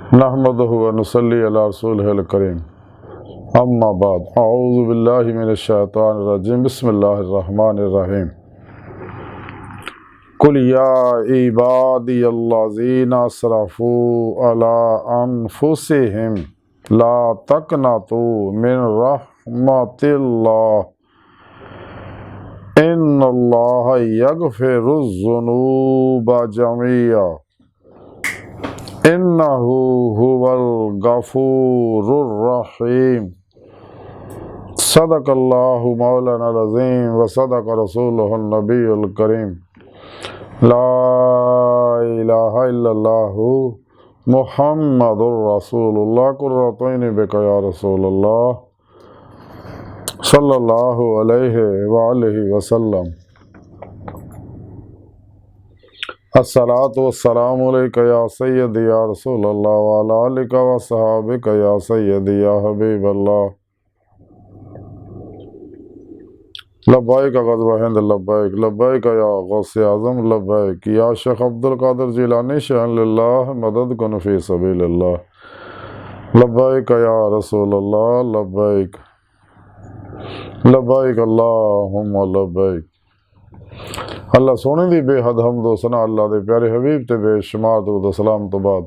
नहमदुहु व नुसल्ली अला रसूलिहिल करीम। अम्मा बाद, अऊज़ु बिल्लाहि मिनश शैतानिर रजीम। बिस्मिल्लाहिर रहमानिर रहीम। कुल या इबादियल्लज़ीना असरफ़ू अला अनफुसिहिम ला तक़नतू मिन रहमतिल्लाह इन्नल्लाह यग़फ़िरुज़्ज़ुनूबा जमीआ इन्नहु हुवल गफ़ूरुर रहीम। सदक़ल्लाहु मौलानाल अज़ीम व सदक़ रसूलुहुन नबियुल करीम। ला इलाहा इल्लल्लाहु मुहम्मदुर रसूलुल्लाह कुर्रतुइनी बिका या रसूलल्लाह सल्लल्लाहु अलैहि व आलिहि वसल्लम। अस्सलातु वस्सलामु अलैका या सय्यदी या रसूलल्लाह व अला आलिका व सहाबिका या सय्यदी या हबीबल्लाह। लब्बैक गज़वा हिंद लब्बैक, लब्बैक या गौसे आज़म लब्बैक, या शेख अब्दुल कादिर जिलानी शअन लिल्लाह मदद कुन फी सबीलिल्लाह। लब्बैक या रसूलल्लाह लब्बैक, लब्बैक अल्लाहुम्मा लब्बैक। अल्लाह सोने दी बेहद हम्द व सना अल्लाह दे प्यारे हबीब ते बेशुमार दुरूद व सलाम तो बाद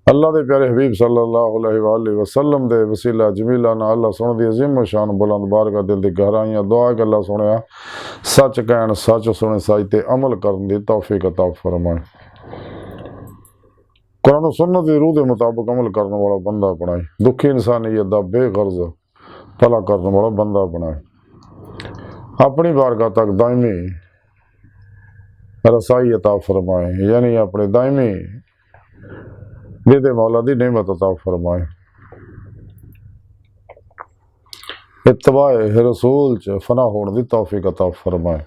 अल्लाह दे प्यारे हबीब सल्लल्लाहु अलैहि वसल्लम दे वसीला जमीला ना अल्लाह सोने दी अजीम शान बुलंद बारगाह दिल दी गहराइयां दुआ कि अल्लाह सोने सच कहन सच सुने सच ते अमल करन दी तौफीक अता फरमाए। कुरान और सुन्नत दी रूह दे मुताबिक अमल करने वाला बंदा बनाए। दुखी इंसानियत दा बेगर्ज भला करने वाला बंदा बनाए। अपनी बारगाह तक दायमी रसाई अता फरमाए, यानी अपने दायमी दे मौला दी नेमत अता फरमाए। इत्तबाए रसूल च फना होने दी तौफीक अता फरमाए।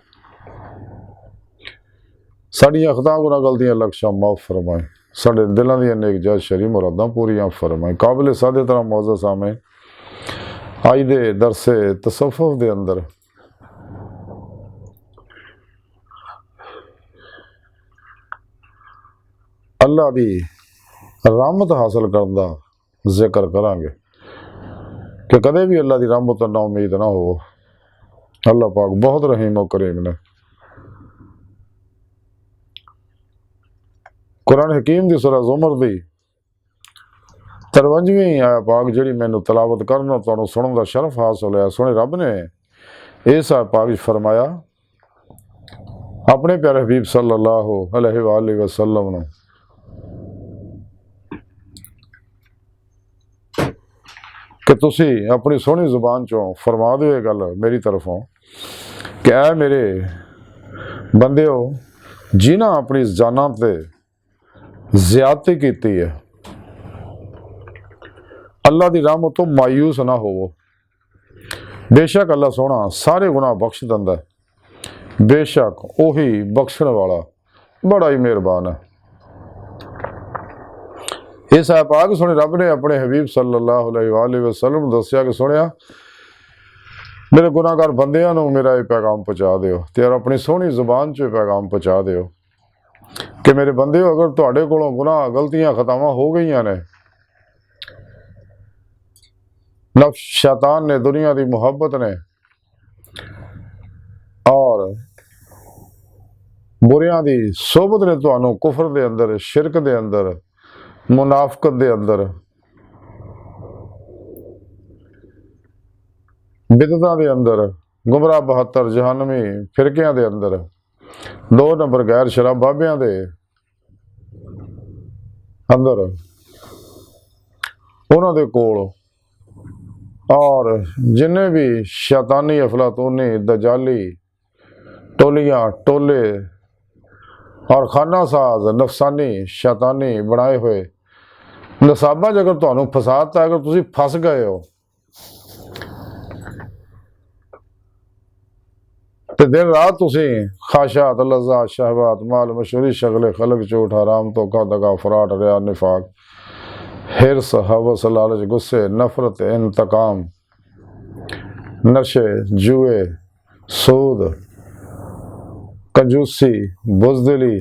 साड़ियां खता गुनाह गलतियां लक्ष्यां माफ फरमाए। साढ़े दिलों दी नेक जायज़ शरी मुरादां पूरियां फरमाए। काबिल सादे तरह मौज़ूद सामे आज दे दरसे तसव्वुफ दे अंदर अल्लाह दी रहमत हासिल करने का जिक्र करांगे कि कदे भी अल्लाह की रहमत ना उम्मीद ना हो। अल्लाह पाक बहुत रहीम और करीम ने। कुरान हकीम दी सूरह ज़ुमर दी 53वीं आया पाक जिहड़ी मैनू तलावत करना तुहानू सुनन दा शरफ हासिल होया। सोने रब ने इस आया पाक फरमाया अपने प्यारे हबीब सल्लल्लाहु अलैहि वसल्लम ने कि तुसी अपनी सोहनी जुबान चों फरमा दो ये गल मेरी तरफों कि ऐ मेरे बंदिओ जिन्हां अपनी जाना ते ज्यादती की है अल्लाह की रहमत तो मायूस ना होवो। बेशक अल्लाह सोहना सारे गुनाह बख्श दिंदा है। बेशक ओही बख्शण वाला बड़ा ही मेहरबान है। इस पाक सुने रब ने अपने हबीब सल्लल्लाहु अलैहि वसल्लम दस्या कि सुनिया मेरे गुनाहगार बंदियां नूं मेरा ये पैगाम पहुँचा दिओ ते अपनी सोहनी जुबान च पैगाम पहुँचा दिओ कि मेरे बंदिओ अगर तुहाडे कोलों गुनाह गलतियां खतावां हो गई ने, नफ्स शैतान ने दुनिया की मुहब्बत ने और बुरियां दी सोबत ने तुहानू कुफर दे अंदर शिरक दे अंदर मुनाफकत दे अंदर बिदता दे अंदर गुमराह 72 जहानमी फिरकियां दे अंदर 2 नंबर गैर शराब बाबियां दे अंदर उन्हां दे कोल और जिन्हें भी शैतानी अफलातूनी दजाली टोलियां टोले और खाना साज नफसानी शैतानी बनाए हुए नसाबा च अगर तुहानू फसादता अगर तुसी फस गए हो तो दिन रात तुसी खाशात लज़्ज़ात शहवात माल मशहूरी शगले खलक झूठ हराम धोखा दगा फराड रिया निफाक हिरस हवस लालच गुस्से नफरत इंतकाम नशे जुए सूद कंजूसी बुजदिली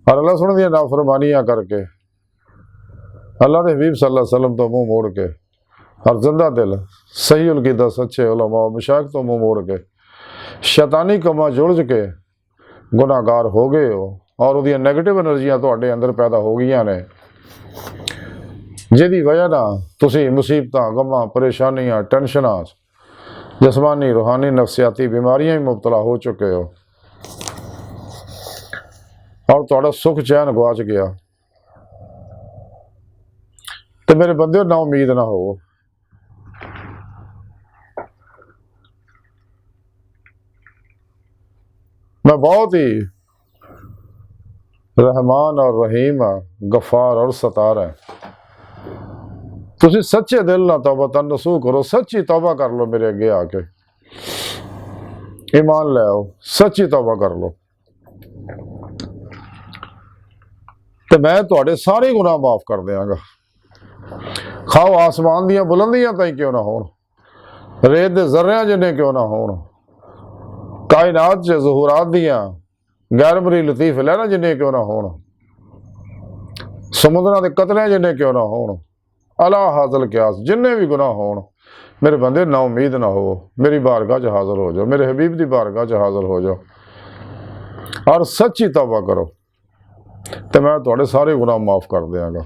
और अल्लाह सुन दी नाफरमानियां करके, अल्लाह के हबीब सल्लल्लाहु अलैहि वसल्लम तो मुंह मोड़ के, और जिंदा दिल सही उलकीदा सच्चे उलमा मशाइख तो मुंह मोड़ के शैतानी कमा जुलझ के गुनाहगार हो गए हो, और उहदियां नैगेटिव एनर्जियां तुहाडे अंदर पैदा हो गई ने, जिहदी वजह नाल तुसीं मुसीबतां गमां परेशानियां टेंशनां जिस्मानी रूहानी नफसियाती बीमारियां ही मुबतला हो चुके हो, और तुहाडा सुख चैन गवाच गया। तो मेरे बंदे ना उम्मीद ना हो, मैं बहुत ही रहमान और रहीम हाँ, गफार और सतार है। तुसी सच्चे दिल ना तौबा तनसू करो, सच्ची तौबा कर लो, मेरे अगे आके ईमान ले आओ, सच्ची तौबा कर लो, तो मैं तुहाडे सारे गुनाह माफ कर देंगा। खाओ आसमान दियां बुलंदियां ताई क्यों ना होण, रेत दे जर्रियां जिन्ने क्यों ना होण, कायनात च ज़हूरात दियां गैर मरी लतीफ लहरां जिन्ने क्यों ना होण, समुद्रां दे कतलियां जिन्ने क्यों ना होण, अला हाज़िल क्यास जिन्ने भी गुनाह होण, मेरे बंदे ना उम्मीद ना हो, मेरी बारगाह च हाज़िर हो जाओ, मेरे हबीब की बारगाह च हाज़िर हो जाओ, और सच्ची तौबा करो, तो मैं तुहाडे सारे गुनाह माफ कर देंगा।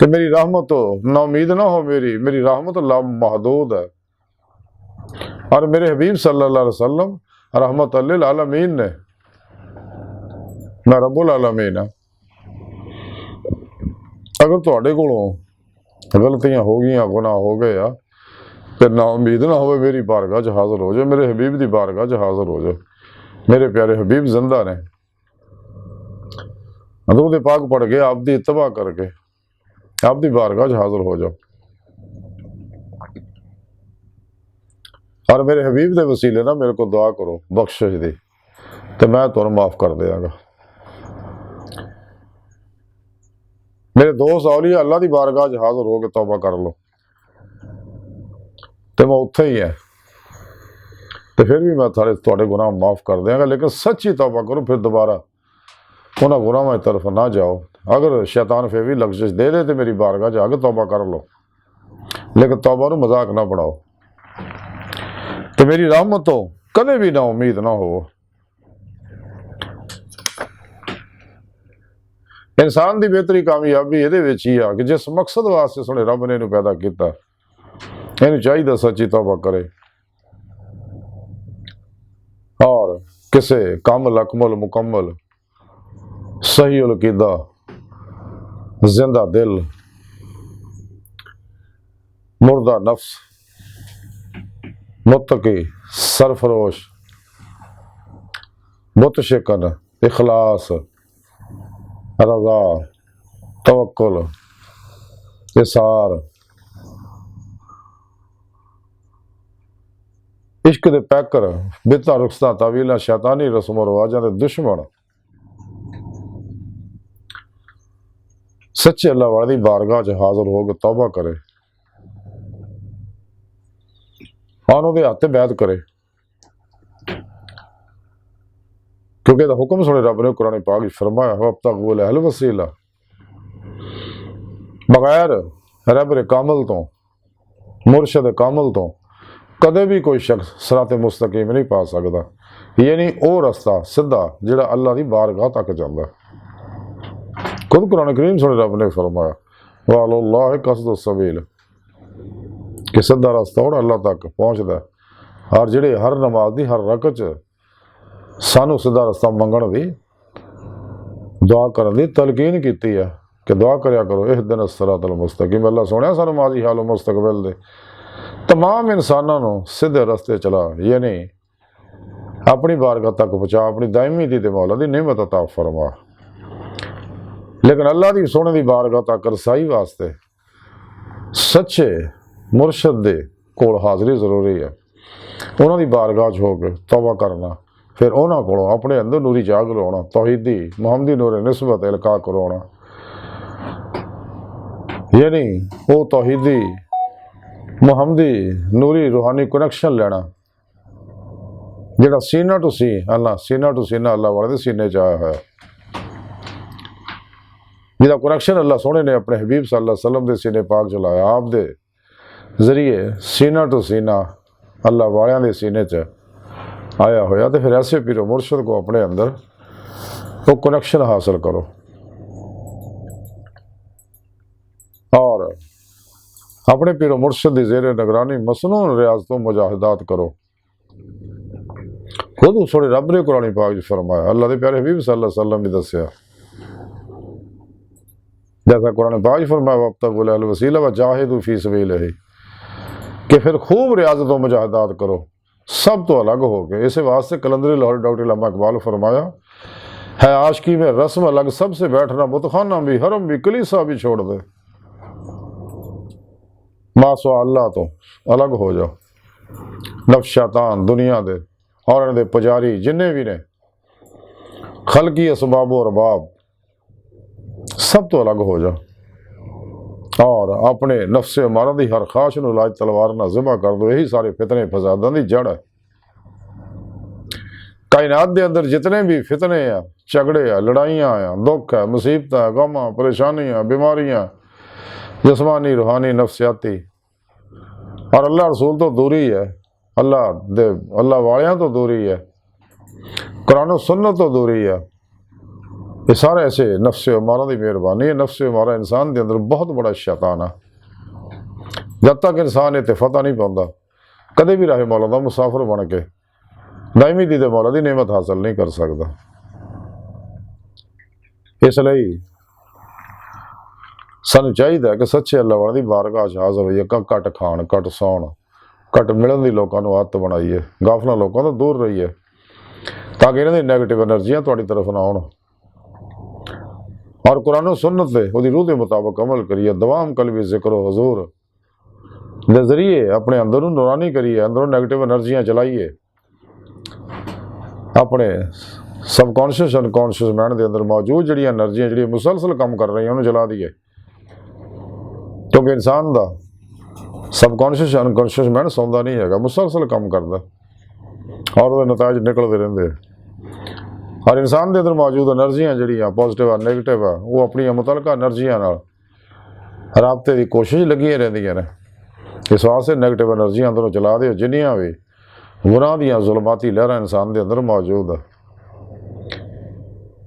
तो मेरी रहमत हो ना उम्मीद ना हो, मेरी रहमत लामहदूद है, और मेरे हबीब सल्लल्लाहु अलैहि वसल्लम रहमत लिल आलमीन ने, मैं रब्बुल आलमीन हाँ। अगर तुहाडे कोलों गलतियां हो गई, गुनाह हो गए आ, तो ना उम्मीद ना हो, मेरी बारगाह च हाज़िर हो जाओ, मेरे हबीब की बारगाह च हाज़िर हो जाओ, मेरे प्यारे हबीब जिंदा ने, दूध पाक पड़ गए आप दी इत्तबा करके आप दी बारगाह च हाज़िर हो जाओ, और मेरे हबीब के वसीले ना मेरे को दुआ करो बख्शिश दी, तो मैं तुहानू माफ कर देंगा। मेरे दोस्त औलिया अल्लाह की बारगाह च हाज़िर हो के तौबा कर लो, तो मैं उत्थे ही है, तो फिर भी मैं थोड़े गुनाह माफ कर देंगा, लेकिन सच्ची तौबा करो, फिर दोबारा उन्होंने गुनाहों की तरफ ना जाओ। अगर शैतान फिर भी लफ्ज़ दे दे तो मेरी बारगाह जाके तौबा कर लो, लेकिन तौबा नू मजाक ना बनाओ, तो मेरी रहमत हो कदे भी ना उम्मीद ना हो। इंसान की बेहतरी कामयाबी ये ही आ कि जिस मकसद वास्ते सुने रब ने इनू पैदा किया, इनू चाहिए सच्ची तौबा करे, और किसे कामल अकमल मुकम्मल सही उलकीदा जिंदा दिल मुर्दा नफ्स मुत्तकी सरफरोश मुतशिकन इखलास रजा तवक्कुल इसार इश्क दे पैकर बिता रुखसा तावीला शैतानी रस्म रवाजा के दुश्मन सच्चे अल्लाह वाली बारगाह च हाजिर हो के तौबा करे, और उहदे हत्थ बैत करे, क्योंकि हुक्म सुने रब ने कुरान पाक फरमाया वब्तगू लहल वसीला, बगैर रब रे कामल तो मुर्शद कामल तो कदे भी कोई शख्स सराते मुस्तकीम नहीं पा सकता, यानी वो रस्ता सीधा जिहड़ा अल्लाह की बारगाह तक जाता। खुद कुरान करीम सुने रब ने फरमाया वालल्लाह कसदु सबील, कि सीधा रास्ता और अल्लाह तक पहुँचता है, और जिहड़े हर नमाज की हर रकत च सानू सीधा रास्ता मंगण दी दुआ करन दी तलकीन की है कि दुआ करया करो इहदिना सिरातल मुस्तकीम। अल्लाह सुनिया सानू माजी हाल मुस्तकबिल दे तमाम इंसानों को सीधे रस्ते चला, यानी अपनी बारगाह तक पहुँचा, अपनी दायमी दी मौला दी नेमत अता फरमा। लेकिन अल्लाह की सोने की बारगाह तक रसाई वास्ते सच्चे मुर्शद दे कोल हाज़री जरूरी है, उन्होंने बारगाह च हो के तौबा करना, फिर उन्होंने को अपने अंदर नूरी जाग लाना, तौहीदी मुहम्मदी नूर निस्बत इल्का करवाना, यानी वो तौहीदी मुहम्मदी नूरी रूहानी कनैक्शन लेना, ਜਿਹੜਾ ਸੀਨਾ ਟੂ ਸੀ ਅੱਲਾ, ਸੀਨਾ ਟੂ ਸੀਨਾ ਅੱਲਾ ਵਾਲੇ ਦੇ ਸੀਨੇ 'ਚ ਆਇਆ ਹੋਇਆ, ਜਿਹਦਾ ਕੁਨੈਕਸ਼ਨ ਅੱਲਾ ਸੋਹਣੇ ਨੇ ਆਪਣੇ ਹਬੀਬ ਸੱਲੱਲਾਹੁ अलैहि वसल्लम ਦੇ ਸੀਨੇ ਪਾਕ 'ਚ ਲਾਇਆ। ਆਪ ਦੇ ਜ਼ਰੀਏ ਸੀਨਾ ਟੂ ਸੀਨਾ ਅੱਲਾ ਵਾਲਿਆਂ ਦੇ ਸੀਨੇ 'ਚ ਆਇਆ ਹੋਇਆ। तो फिर ऐसे पीरो मुर्शद को अपने अंदर वो कनेक्शन हासिल करो और अपने पीरो मुर्शद की ज़ेर निगरानी मसनून रियाज तो मुजाहिदात करो। खुद थोड़े रब ने कुरानी पाक च फरमाया, अल्लाह के प्यारे हबीब सल्लल्लाहु अलैहि वसल्लम ने दसिया, जैसा कुरान पाक च फरमाया वब्तगू लहुल वसीला व जाहिदू फी सबीलिही, कि फिर खूब रियाजत व मुजाहिदात करो सब तो अलग हो गए। इस वास्ते कलंदरी लाहौर डॉक्टर अल्लामा इकबाल फरमाया है, आशिकी में रस्म अलग, सबसे बैठना बुतखाना भी, हरम भी, कलीसा भी छोड़ दे, मासो अल्लाह तो अलग हो जाओ। नफ्स शैतान दुनिया दे और इन्हां दे पुजारी जिन्ने भी ने खलकी असबाब और अरबाब सब तो अलग हो जाओ और अपने नफ्से मारा दी हर खाश नूं लाज तलवार ना ज़िबा कर दो। यही सारे फितने फसादां दी जड़ है। कायनात दे अंदर जितने भी फितने आ, झगड़े आ, लड़ाइयां आ, दुख है, मुसीबत है, गम, परेशानियां, बीमारियां, जिस्मानी रूहानी नफसियाती, और अल्लाह रसूल तो दूरी है, अल्लाह वालियां तो दूरी है, कुरान सुन्नत तो दूरी है। ये सारे ऐसे नफ्से मारा की मेहरबानी है। नफ्से मारा इंसान के अंदर बहुत बड़ा शैतान है। जब तक इंसान इतने फतह नहीं पाता, कदे भी राहे मौला का मुसाफिर बन के दायमी दी मौला की नेमत हासिल नहीं कर सकता। इसलिए सानू चाहिए कि सच्चे अल्लाह वाले की बारगाह हाजिर होइए, घट खाण, घट सौण, घट मिलन की लोगों को आदत बनाइए, गाफला लोगों तो दूर रहिए, ताकि इन्हां दी नैगेटिव एनर्जियां तुहाडी तरफ ना आउण, और कुरान सुन्नत से वो रूह के मुताबिक अमल करिए। दवाम कल्बी जिक्र हजूर के जरिए अपने अंदरों नूरानी करिए, अंदरों नैगेटिव एनर्जियां चलाइए, अपने सबकॉन्शियस अनकॉन्शियस माइंड के अंदर मौजूद जी एनर्जियां जी मुसलसल काम कर रही हैं उन्हें जला दिए, क्योंकि इंसान का सबकॉन्शियस अनकॉन्शियस माइंड सौंदा नहीं है, मुसलसल काम करता और वो नताज निकलते रहते हैं। और इंसान के अंदर मौजूद एनर्जियां जी पॉजिटिव है नैगेटिव है, वो अपनी मुतलका एनर्जियां राबते की कोशिश लगी रहिंदियां ने। इस वास्ते नैगेटिव एनर्जियां अंदरों चला दो, जिन्नियां भी गुनाह दियां जुल्माती लहरां इंसान के अंदर मौजूद है।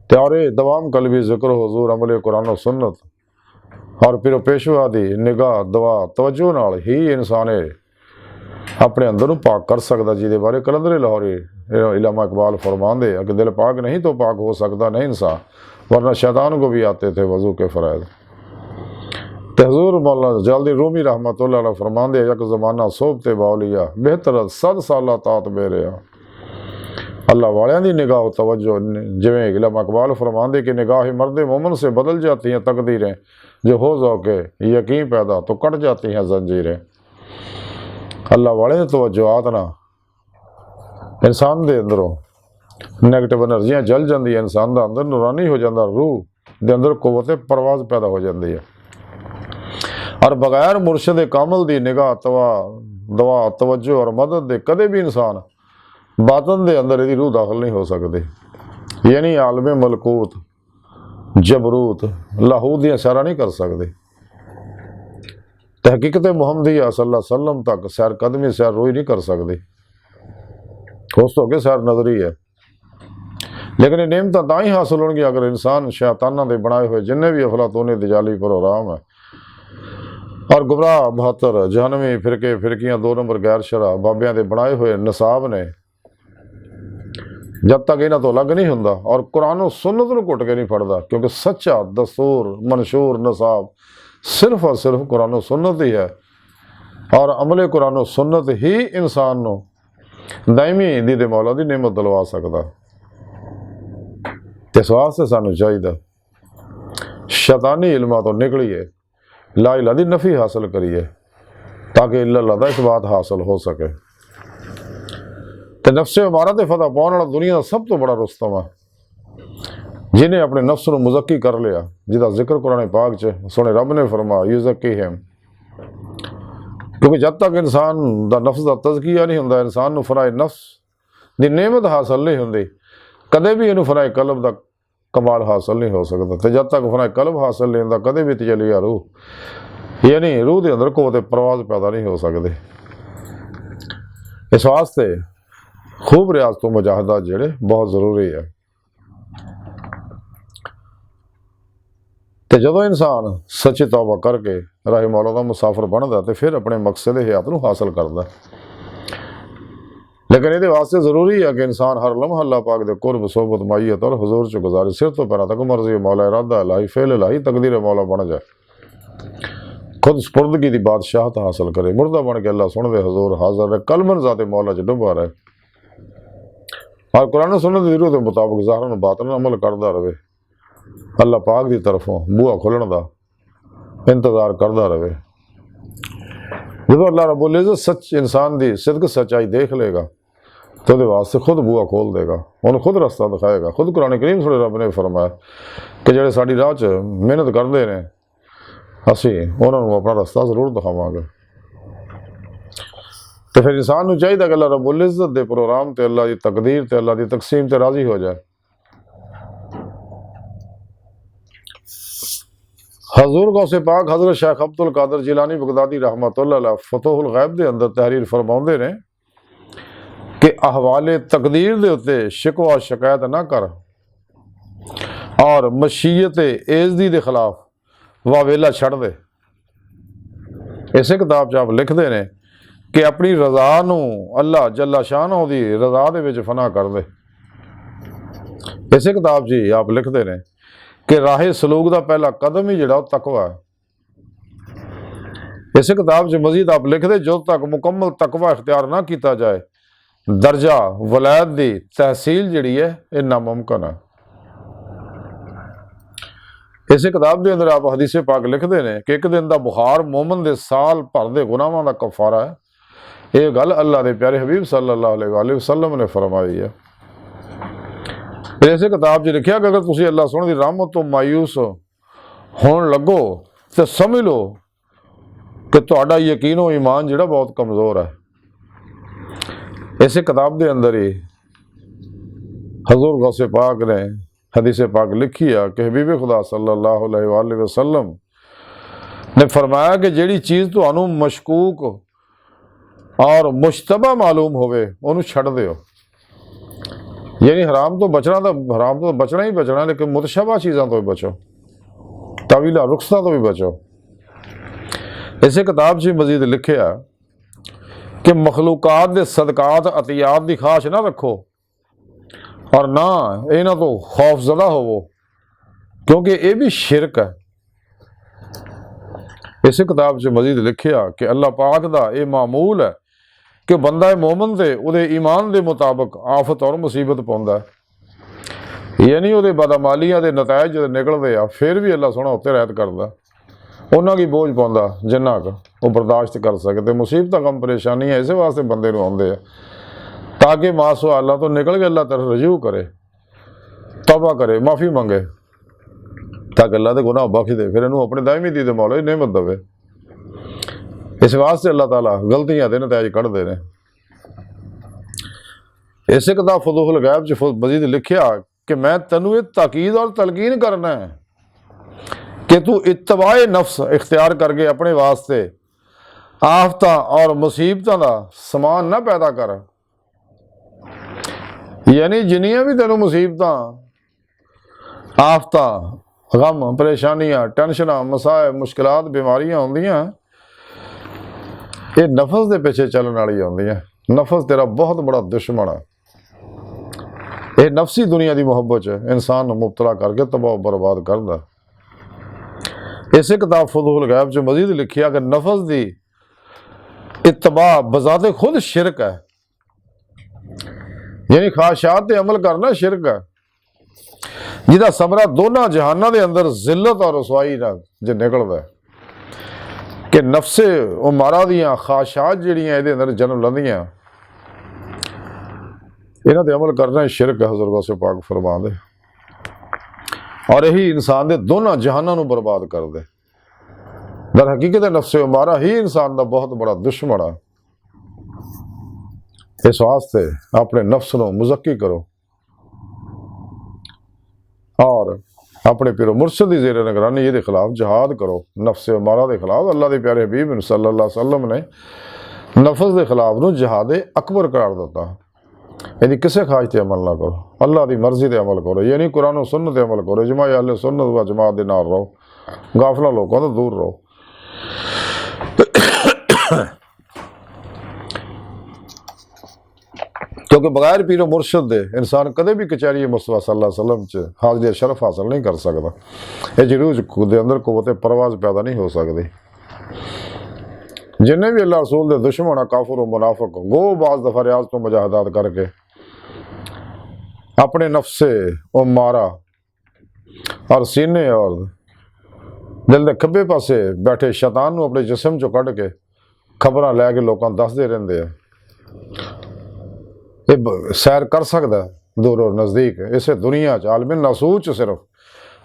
ते और ये दवाम कल्बी जिक्र हजूर अमले कुरान और सुन्नत और फिर पेशवा की निगाह दवा तवज्जो नाल ही इंसान अपने अंदर पाक कर सकता, जिहदे बारे कलंदरी लाहौरी अल्लामा इकबाल फरमांदे कि दिल पाक नहीं तो पाक हो सकता नहीं इंसान, वरना शैतान को भी आते थे वजू के फ़राइज़। हजूर मौलाना जल्दी रूमी रहमतुल्लाह अलैह फरमांदे यक ज़माना सोबते बाउलिया बेहतर 100 साल तात बेरिया। अल्लाह वालियां दी निगाह तवज्जो, जिवें अल्लामा इकबाल फरमांदे कि निगाह मर्द मोमन से बदल जाती हैं तकदीरें, जो हो जाओ यकीन पैदा तो कट जाती हैं जंजीरें। अल्लाह वाले ने तवज्जोआत ना इंसान के अंदरों नैगेटिव एनर्जियां जल जाती है, इंसान का अंदर नूरानी हो जाता, रूह के अंदर कुव्वत परवाज पैदा हो जाती है। और बगैर मुर्शद कामल की निगाह दवा तवज्जो और मदद दे कदे भी इंसान बातन के अंदर यदि रूह दाखिल नहीं हो सकती, यानी आलम मलकूत जबरूत लाहूद दियां सैरा नहीं कर सकते। तहकीकत मुहम्मदिया सल्लल्लाहु अलैहि वसल्लम तक सैर कदमी सैर रोई नहीं कर सकती, उस तो अगे सैर नजरी है। लेकिन ये नेमत तां ही हासिल होंगी अगर इंसान शैताना के बनाए हुए जिन्हें भी अफलातूनी दजाली प्रोग्राम है और गुमराह बहत्तर जहनवी फिरके फिरकियां 2 नंबर गैर शरा बाबियां के बनाए हुए निसाब ने, जब तक इन्हों तो अलग नहीं होंदा और कुरान सुन्नत नूं घुट के नहीं फड़दा, क्योंकि सच्चा दस्तूर मंशूर निसाब सिर्फ और सिर्फ कुरान सुन्नत ही है। और अमले कुरान सुन्नत ही इंसान नूं दायमी दीदे मौला की नेमत दिलवा सकता। इस वास्ते सानू चाहिए शैतानी इल्मां तो निकलिए, ला इलाहा दी नफ़ी हासिल करिए, ताकि अल्लाह दा इस बात हासिल हो सके। तो नफ्से हमारा तो फतह पाने वाला दुनिया का सब तो बड़ा रुस्तम है, जिन्हें अपने नफ्स को मुज़क्की कर लिया, जिसका जिक्र कुरान पाक च सोने रब ने फरमाया युज़क्कीहिम। क्योंकि जब तक इंसान का नफ्स का तज़किया नहीं होंदा, इंसान को फराए नफ्स ਦੀ नेमत हासिल नहीं होंदी, कदे भी इनू फनाए कल्ब का कमाल हासिल नहीं हो सकता। तो जब तक फनाए कल्ब हासिल नहीं होंदा कदे भी तजलिया रूह यानी रूह के अंदर कोई परवाज पैदा नहीं हो सकते। इस वास्ते खूब रियाज तो मुजाहदा जेड़े बहुत जरूरी है। तो जो इंसान सच्ची तौबा करके राह मौला का मुसाफिर बनता तो फिर अपने मकसद हयात नूं हासिल करता। लेकिन ये वास्ते जरूरी है कि इंसान हर लम्हा अल्लाह पाक दे कुर्ब सोबत माइयत और हुजूर च गुजारे, सिर तो पैरों तक मर्जी मौला इरादा इलाही फेल इलाही तकदीर मौला बन जाए, खुद स्पुर्दगी की बादशाहत हासिल करे, मुर्दा बन के अल्लाह सुन दे हुजूर हाजिर रहे, कलमन जाते मौला च डुबा रहे और कुरान सुन्नत दी रूह के मुताबिक ज़ाहिरन बातिन अमल करता रहे, अल्लाह पाक की तरफों बूहा खुलण का इंतजार करता रहे। जो अल्लाह रब्बुल इज़्ज़त सच इंसान की सिद्क सच्चाई देख लेगा तो वो वास्ते खुद बूहा खोल देगा, उन्हें खुद रास्ता दिखाएगा। खुद कुरान करीम थोड़े रब ने फरमाया कि जो साड़ी राह च मेहनत करते हैं असी उन्होंने अपना रास्ता जरूर दिखावांगे। तो फिर इंसान को चाहिए कि अल्लाह रब्बुल इज़्ज़त के प्रोग्राम ते अल्लाह की तकदीर ते अल्लाह की तकसीम ते राजी हो जाए। हजूर गौसे पाक हजरत शेख अब्दुल कादिर जिलानी बगदादी रहमतुल्लाह अलैह फतहुल गैब के अंदर तहरीर फरमाउंदे ने कि अहवाले तकदीर दे उत्ते शिकवा शिकायत ना कर और मशीयत एजदी के खिलाफ वावेला छड़ दे। इस किताब च आप लिखते हैं कि अपनी रजा नूं अल्लाह जल्ला शान दी रजा दे विच फना कर दे। इस किताब जी आप लिखते हैं कि राहे सलूक का पहला कदम ही जड़ा तकवा है। इस किताब च मजीद आप लिखते जो तक मुकम्मल तकवा इख्तियार ना किया जाए दर्जा वलायत की तहसील जिहड़ी है ये नामुमकिन है। इस किताब के अंदर आप हदीसे पाक लिखते हैं कि एक दिन का बुखार मोमन के साल भर के गुनाहों का कफारा है। ये गल अल्लाह के प्यारे हबीब सल्लल्लाहु अलैहि वसल्लम ने फरमाई है। इस किताब च लिखा कि अगर तुम अल्लाह सोहणे दी रहमत तो मायूस होने लगो तो समझ लो कि तुहाडा यकीन हो ईमान जिहड़ा बहुत कमज़ोर है। इस किताब के अंदर ही हजूर गौसे पाक ने हदीस पाक लिखी है कि हबीब खुदा सल्लल्लाहु अलैहि वसल्लम ने फरमाया कि जिहड़ी चीज़ तुहानू मशकूक और मुश्तबा मालूम होवे उन्हूं छड्ड दिओ। यानी हराम तो बचना ही बचना, लेकिन मुतशबा चीज़ों तो भी बचो, तावीला रुखसा तो भी बचो। इस किताब से मजीद लिखा कि मखलूकात के सदकात अतियात की खाश ना रखो और ना इन्हां तो खौफजदा होवो क्योंकि ये भी शिरक है। इस किताब से मजीद लिखा कि अल्लाह पाक का यह मामूल है कि बंदा मोमन से उहदे ईमान के मुताबिक आफत और मुसीबत पाउंदा है, यानी उहदे बदअमालियां के नतायज जो निकलते आ फिर भी अल्लाह सोहना उत्ते रहत करदा, उन्हां की बोझ पाउंदा जिन्ना क वो बर्दाश्त कर सकते। मुसीबत कम परेशानियां इस वास्ते बंदे नूं आउंदे आ ताकि मासो अल्लाह तो निकल के अल्लाह तरफ रजू करे, तौबा करे, माफ़ी मंगे ताकि अल्लाह के गुनाह बख्श दे, फिर इन्हूं अपने दायमी दी दे मौला नेमत देवे। इस वास्ते अल्लाह ताला गलतियां दे नतायज कढ़दे ने। इस किताब फतहुल गैब च मजीद लिखा कि मैं तेनू ताकीद और तलकीन करना है कि तू इत्तबाए नफ्स इख्तियार करके अपने वास्ते आफत और मुसीबतों का समान ना पैदा कर। यानी जिन्नियां भी तेनू मुसीबत आफत गम परेशानियां टेंशन मसाए मुश्किलात बीमारियां होंदियां ये नफस के पिछे चलने वाली होंदियां। नफस तेरा बहुत बड़ा दुश्मन है, यह नफसी दुनिया की मुहब्बत इंसान मुबतला करके तबाह बर्बाद करता। इस किताब फतहुल गैब च मजीद लिखा कि नफस की इत्तबा बजाते खुद शिरक है, यानी ख्वाहिशात पे अमल करना शिरक है जिहदा समरा दोनों जहानों के अंदर जिल्लत और रसवाई ना जो निकलता है कि नफसे उमारा दियाँ ख्वाहिशात जिहड़ियां इहदे अंदर जन्म लैंदियां इन्हां ते अमल करना शिरक है। हज़रत गौसे पाक फरमाते और यही इंसान के दोनों जहानों नूं बर्बाद कर दे। दर हकीकत नफसे उमारा ही इंसान का बहुत बड़ा दुश्मन है। इस वास्ते अपने नफ्स को मुज़क्की करो और अपने पिरो मुर्शद की ज़ेर निगरानी ये खिलाफ जहाद करो। नफ्स अमारा के खिलाफ अल्लाह के प्यारे हबीब सल्लल्लाहु अलैहि वसल्लम ने नफ्स के खिलाफ न जहाद अकबर करार दिता। यदि किसी ख्वाहिश से अमल ना करो, अल्लाह की मर्जी से अमल करो, यानी कुरान और सुन्नत अमल करो, इजमा अहले सुन्नत व जमात के नाल रहो, गाफला लोगों तो दूर रहो। क्योंकि बगैर पीरो मुर्शद दे इंसान कदे भी कचहरी मुस्तफा सल्लल्लाहु अलैहि वसल्लम च हाज़िर शरफ हासिल नहीं कर सकता। ये जरूर के अंदर कुव्वत परवाज पैदा नहीं हो सकती। जिन्हें भी अल्लाह रसूल के दुश्मन काफिर और मुनाफिक गो बाज दफा रियाज तो मुजाहदात करके अपने नफ्से और मारा और सीने और दिल के खब्बे पासे बैठे शैतान अपने जिसम चो कढ़ के खबर लैके लोगों दसते रहते हैं। ये सैर कर सकता दूर और नज़दीक इस दुनिया च आलम नासूच सिर्फ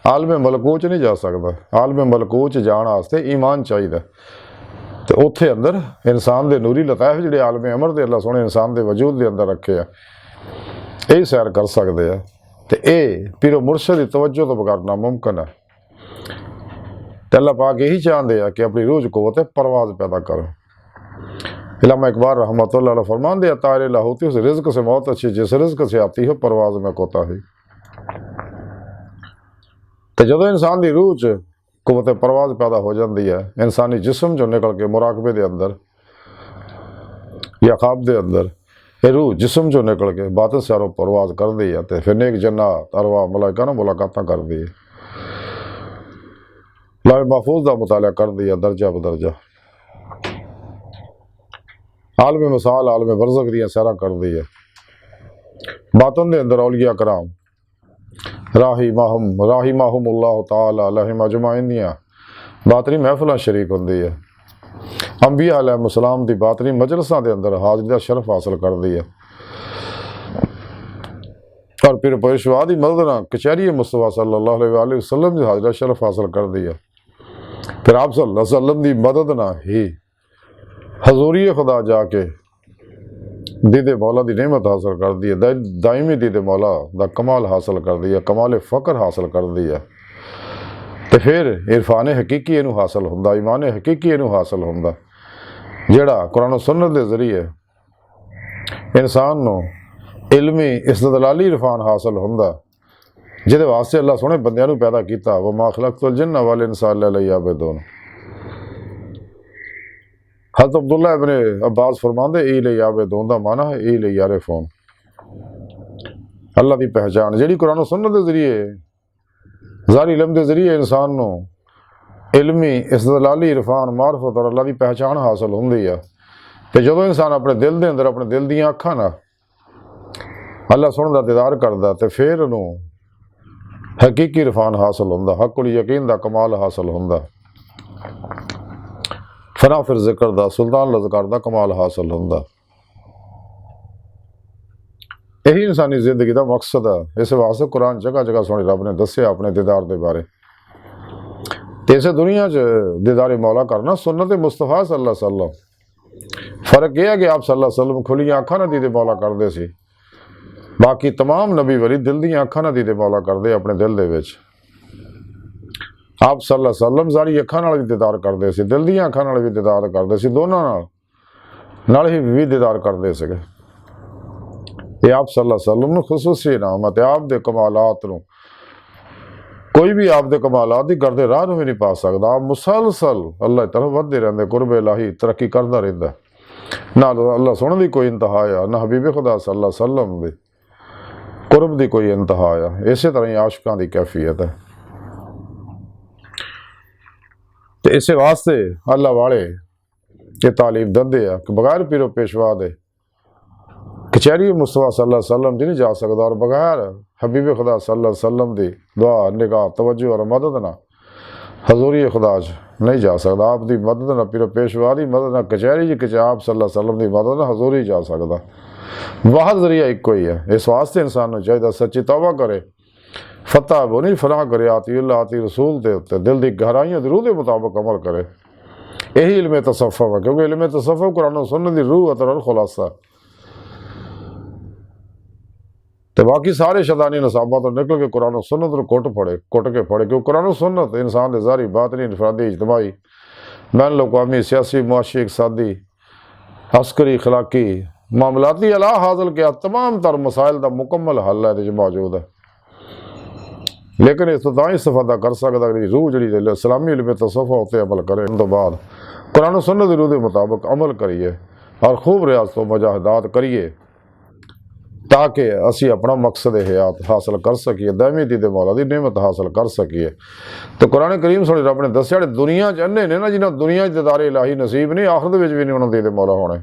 आलम मलकूच नहीं जा सकता। आलम मलकूच जाने वास्ते ईमान चाहिए तो उत्थे अंदर इंसान के नूरी लताइफ जोड़े आलम अमर के अल्लाह सोने इंसान के वजूद के अंदर रखे आ, यही सैर कर सकते हैं। तो ये पीरो मुर्शद की तवज्जो तो बगैर नामुमकिन है। तो अल्लाह पाक यही चाहते हैं कि अपनी रूह को परवाज पैदा करो। इलामा इकबाल रहमतुल्लाह अलैह फरमाते हैं तारे ला होती उस रिज़्क से मौत अच्छी जिस रिज़्क से आती है परवाज में कोताही। तो जो इंसान की रूह च कुव्वत परवाज पैदा हो जाती है, इंसानी जिसम जो निकल के मुराकबे के अंदर या ख्वाब के अंदर ये रूह जिसम जो निकल के बातिन से परवाज कर दी है। तो फिर नेक जन्नत अरवा मलाइका ना मुलाकात कर दी है, लौह महफूज का मुताला कर दिया दर्जा बदर्जा, आलम मिसाल आलम बरज़ख दी सैरा कर दी है। बातों के अंदर औलिया कराम राहिमाहुमुल्लाह ताला अलैहिम अजमाइन दियां बातनी महफिल शरीक होंदी है। अंबिया अलैहिस्सलाम दी बातनी मजलिसां के अंदर हाज़री का शरफ हासिल कर दी है। और फिर पेशवा की मदद ना कचहरी मुस्तफा सल्लल्लाहु अलैहि वसल्लम की हाज़री शरफ हासिल कर दी है। फिर आप सल्लल्लाहु अलैहि वसल्लम की मदद ना ही हजूरी खुदा जाके दीदे मौला की नेमत हासिल कर दी है, दायमी दीदे मौला का कमाल हासिल कर दिया, कमाल फ़क्र हासिल कर दिया। तो फिर इरफान हकीकी इनू हासिल होंदा, ईमान हकीकी इनू हासिल होंदा जिहड़ा कुरान सुन्नत के जरिए इंसान नू इल्मी इस्तदलाली इरफान हासिल होंदा, जिहदे वास्ते अल्लाह सोहने बंदियां नू पैदा कीता। व मा खलक़तुल जिन्ना वल इंसा इल्ला लियअबुदून। हज़रत अब्दुल्लाह इब्ने अब्बास फरमाते ई ले याबेदून दा माना है ई ले यारिफून, अल्लाह की पहचान जिहड़ी कुरान सुन्नत के जरिए ज़ाहिर इल्म के जरिए इंसान नू इल्मी इस्तदलाली इरफान मारफत और अल्लाह की पहचान हासिल होंदी है। तो जो इंसान अपने दिल के अंदर अपने दिल दी अखां नाल अल्लाह सुन का दीदार करता तो फिर उन्होंने हकीकी इरफान हासिल होंदा, हक़ुल यकीन का कमाल हासिल होंदा, फना फिर जिक्र दा सुल्तान लज़कार दा कमाल हासिल होंदा। यही इंसानी जिंदगी का मकसद है। इस वास्ते कुरान जगह जगह सोने रब ने दस्या अपने दीदार के बारे। तो इस दुनिया च दीदार मौला करना सुन्नत मुस्तफा सल्लल्लाहु अलैहि वसल्लम। फर्क यह है कि आप सल्लल्लाहु अलैहि वसल्लम खुलियां अखां नाल दीदे मौला करते सी, बाकी तमाम नबी वली दिल दी अखां नाल दीदे मौला करते अपने दिल दे विच। आप सल्लल्लाहु अलैहि वसल्लम ज़ारी अखां नाल भी दीदार करते सी, दिल दी अखां नाल भी दीदार करते सी, दोनों नाल ही भी दीदार करते थे। ये आप सल्लल्लाहु अलैहि वसल्लम नूं खुसूसी इनाम है। आप दे कमालात नूं कोई भी आप दे कमालात दी करदे राह नूं भी नहीं पा सकदा। आप मुसलसल अल्लाह की तरफ वधदे रहंदे, कुर्ब इलाही तरक्की करदा रहिंदा, ना अल्लाह सुनने दी कोई इंतहा है ना हबीब खुदा सल्लल्लाहु अलैहि वसल्लम दे कुर्ब दी कोई इंतहा है। इस तरह ही आशिकां दी कैफियत है। तो इस वास्ते अल्लाह वाले ये तालीम दंदे आ कि बगैर पीरो पेशवा दे कचहरी मुस्तफा सल्लल्लाहु अलैहि वसल्लम दी नहीं जा सकता, और बगैर हबीब खुदा सल्लल्लाहु अलैहि वसल्लम दी दुआ निगाह तवज्जो और मदद ना हजूरी खुदा नहीं जा सकता। आप दी मदद ना पीरो पेशवा दी मदद ना कचहरी जी कि आप सल्लल्लाहु अलैहि वसल्लम दी मदद ना हजूरी जा सकता। वाहद जरिया इको ही है। इस वास्ते इंसान को चाहिए सच्ची तौबा करे, फतह वो नहीं फलाह करे आती अल्लाह आती रसूल के उत्ते दिल की गहराइयों रूह के मुताबिक अमल करे। यही इल्म तसव्वुफ है, क्योंकि इल्म तसव्वुफ कुरान सुन्नत दी रूह अतर खुलासा। तो बाकी सारे शैतानी नसाबा तो निकल के कुरान और सुन्नत को कुट के पढ़े, क्योंकि कुरान और सुन्नत इंसान के ज़ारी बातनी इनफरादी इज्तमाही बैन अवी सियासी मुआशी इकसादी अस्करी अखलाकी मामलाती अला हासिल किया तमाम तर मसाइल का मुकम्मल हल है ये मौजूद है। लेकिन इस तो इस्तेफादा कर सकता रूह जी इस्लामी इल्म तसव्वुफ उत्ते अमल करे, उन तो बाद कुरान और सुन्नत दी रूह के मुताबिक अमल करिए और खूब रियाजत व मुजाहिदात करिए ताकि असी अपना मकसद हयात हासिल कर सकीए, दायमी दीद मौला की नेमत हासिल कर सकीए। तो कुरान करीम सोने रब ने दसिया दुनिया च अन्ने ने ना जिन्हें दुनिया दीदारे इलाही नसीब नहीं, आखिरत में भी नहीं उन्होंने दीद मौला होने।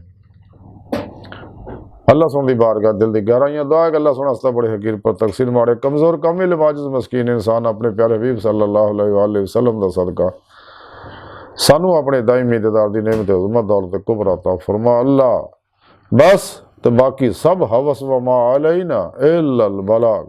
अल्लाह सुन दी बारगाह दिल की गहराइयां दुआ है कि अल्लाह सुन हस्ता बड़े हकीर पर तकसीर मारे कमज़ोर कमिल माजिज़ मस्कीन इंसान अपने प्यारे हबीब सल्लल्लाहु अलैहि वसल्लम दा सदका सानू अपने दायमी दीदार दी नेमत उज़्मत दौलत कुबरा अता फरमा। अल्लाह बस तो बाकी सब हवस व मा अलैना इल्लल बलाग।